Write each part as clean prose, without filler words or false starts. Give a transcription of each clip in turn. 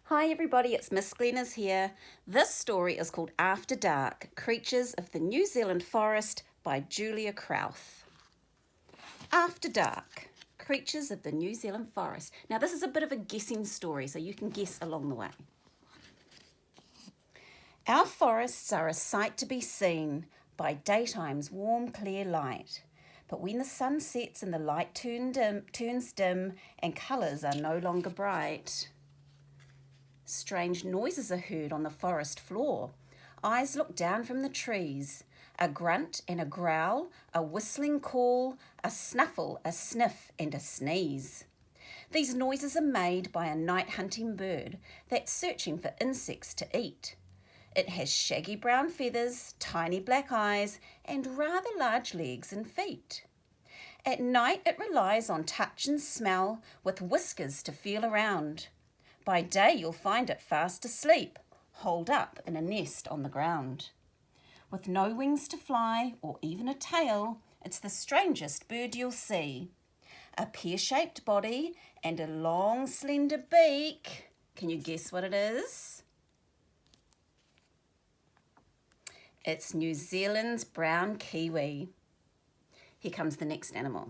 Hi everybody, it's Miss Sklenars here. This story is called After Dark, Creatures of the New Zealand Forest by Julia Crouth. After Dark, Creatures of the New Zealand Forest. Now this is a bit of a guessing story, so you can guess along the way. Our forests are a sight to be seen by daytime's warm, clear light. But when the sun sets and the light turns dim and colours are no longer bright, strange noises are heard on the forest floor. Eyes look down from the trees. A grunt and a growl, a whistling call, a snuffle, a sniff, and a sneeze. These noises are made by a night-hunting bird that's searching for insects to eat. It has shaggy brown feathers, tiny black eyes, and rather large legs and feet. At night it relies on touch and smell, with whiskers to feel around. By day you'll find it fast asleep, holed up in a nest on the ground. With no wings to fly or even a tail, it's the strangest bird you'll see. A pear-shaped body and a long slender beak. Can you guess what it is? It's New Zealand's brown kiwi. Here comes the next animal.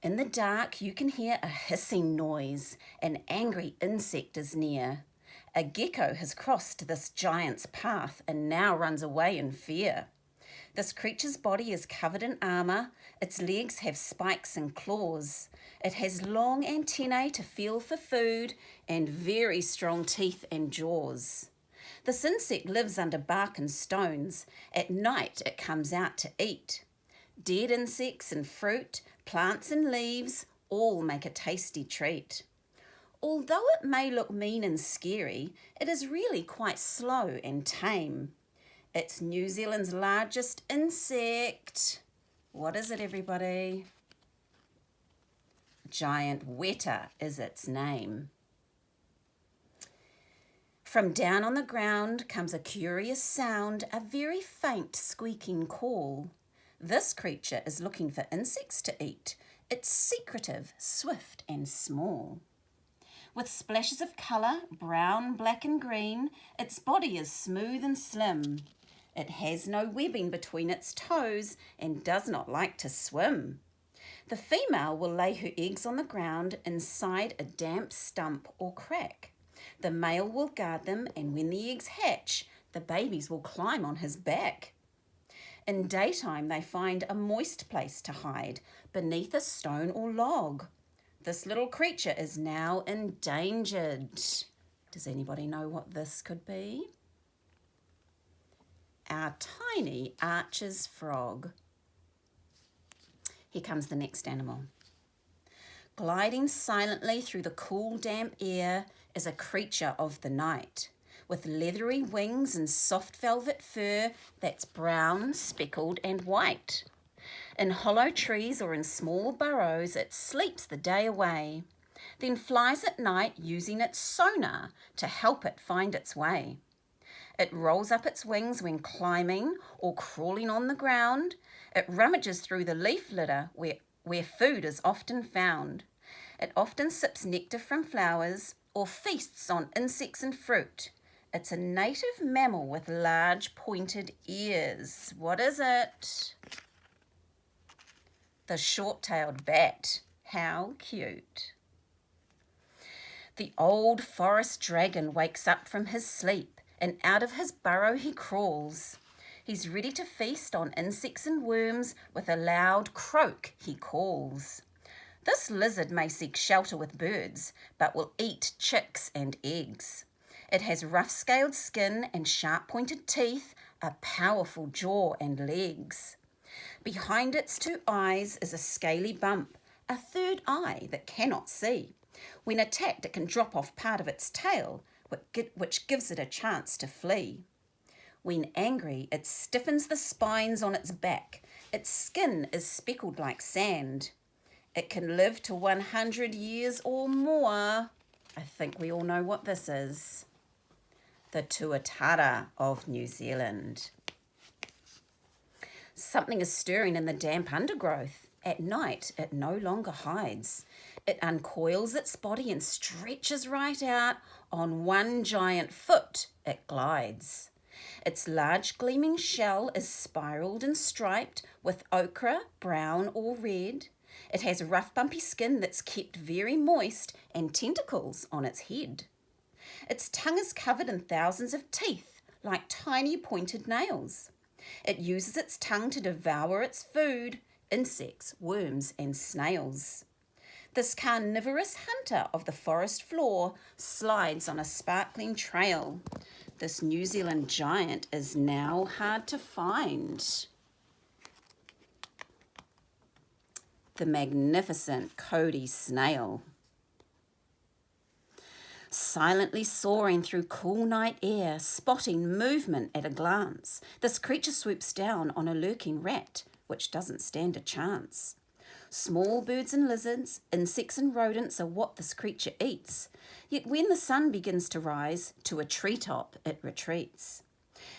In the dark, you can hear a hissing noise. An angry insect is near. A gecko has crossed this giant's path and now runs away in fear. This creature's body is covered in armour. Its legs have spikes and claws. It has long antennae to feel for food and very strong teeth and jaws. This insect lives under bark and stones. At night, it comes out to eat. Dead insects and fruit, plants and leaves all make a tasty treat. Although it may look mean and scary, it is really quite slow and tame. It's New Zealand's largest insect. What is it, everybody? Giant weta is its name. From down on the ground comes a curious sound, a very faint squeaking call. This creature is looking for insects to eat. It's secretive, swift and small. With splashes of colour, brown, black and green, its body is smooth and slim. It has no webbing between its toes and does not like to swim. The female will lay her eggs on the ground inside a damp stump or crack. The male will guard them, and when the eggs hatch, the babies will climb on his back. In daytime, they find a moist place to hide, beneath a stone or log. This little creature is now endangered. Does anybody know what this could be? Our tiny Archer's frog. Here comes the next animal. Gliding silently through the cool, damp air is a creature of the night, with leathery wings and soft velvet fur that's brown, speckled and white. In hollow trees or in small burrows, it sleeps the day away, then flies at night using its sonar to help it find its way. It rolls up its wings when climbing or crawling on the ground. It rummages through the leaf litter where food is often found. It often sips nectar from flowers or feasts on insects and fruit. It's a native mammal with large pointed ears. What is it? The short-tailed bat. How cute. The old forest dragon wakes up from his sleep, and out of his burrow he crawls. He's ready to feast on insects and worms. With a loud croak he calls. This lizard may seek shelter with birds, but will eat chicks and eggs. It has rough-scaled skin and sharp-pointed teeth, a powerful jaw and legs. Behind its two eyes is a scaly bump, a third eye that cannot see. When attacked, it can drop off part of its tail, which gives it a chance to flee. When angry, it stiffens the spines on its back. Its skin is speckled like sand. It can live to 100 years or more. I think we all know what this is. The tuatara of New Zealand. Something is stirring in the damp undergrowth. At night, it no longer hides. It uncoils its body and stretches right out. On one giant foot it glides. Its large gleaming shell is spiraled and striped with ochre, brown or red. It has rough bumpy skin that's kept very moist and tentacles on its head. Its tongue is covered in thousands of teeth like tiny pointed nails. It uses its tongue to devour its food, insects, worms and snails. This carnivorous hunter of the forest floor slides on a sparkling trail. This New Zealand giant is now hard to find. The magnificent Cody snail. Silently soaring through cool night air, spotting movement at a glance, this creature swoops down on a lurking rat, which doesn't stand a chance. Small birds and lizards, insects and rodents are what this creature eats. Yet when the sun begins to rise, to a treetop it retreats.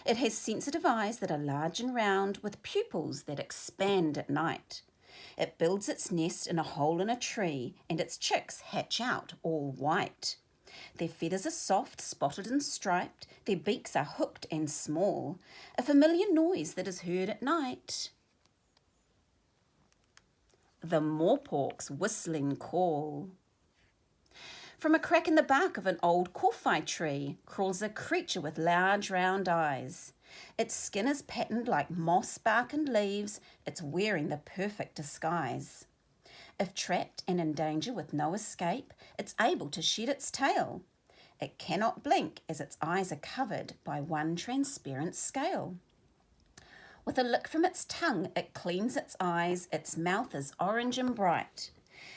It has sensitive eyes that are large and round, with pupils that expand at night. It builds its nest in a hole in a tree, and its chicks hatch out all white. Their feathers are soft, spotted and striped. Their beaks are hooked and small, a familiar noise that is heard at night. The moorpork's whistling call. From a crack in the bark of an old kowhai tree crawls a creature with large round eyes. Its skin is patterned like moss, bark and leaves. It's wearing the perfect disguise. If trapped and in danger with no escape, it's able to shed its tail. It cannot blink as its eyes are covered by one transparent scale. With a lick from its tongue, it cleans its eyes. Its mouth is orange and bright.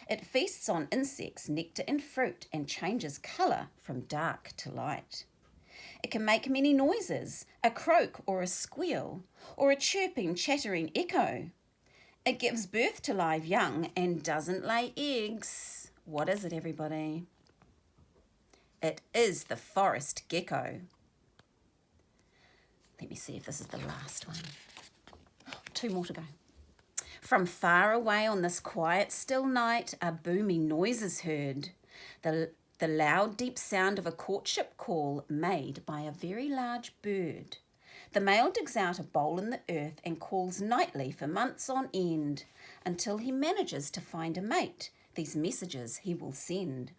It feasts on insects, nectar and fruit, and changes colour from dark to light. It can make many noises, a croak or a squeal, or a chirping, chattering echo. It gives birth to live young and doesn't lay eggs. What is it, everybody? It is the forest gecko. Let me see if this is the last one. 2 more to go. From far away on this quiet, still night, a booming noise is heard. The loud, deep sound of a courtship call made by a very large bird. The male digs out a bowl in the earth and calls nightly for months on end until he manages to find a mate. These messages he will send.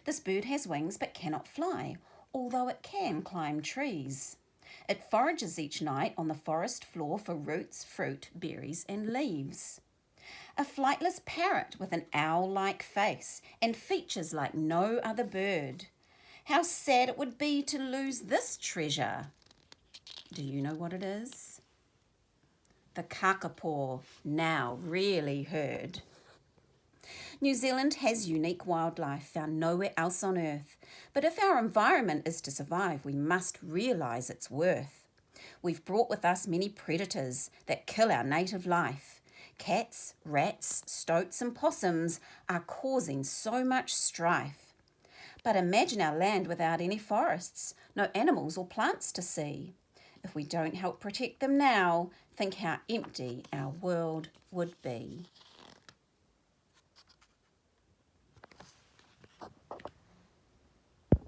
This bird has wings but cannot fly, although it can climb trees. It forages each night on the forest floor for roots, fruit, berries and leaves. A flightless parrot with an owl-like face and features like no other bird. How sad it would be to lose this treasure. Do you know what it is? The kakapo, now really heard. New Zealand has unique wildlife found nowhere else on earth, but if our environment is to survive, we must realise its worth. We've brought with us many predators that kill our native life. Cats, rats, stoats and possums are causing so much strife. But imagine our land without any forests, no animals or plants to see. If we don't help protect them now, think how empty our world would be.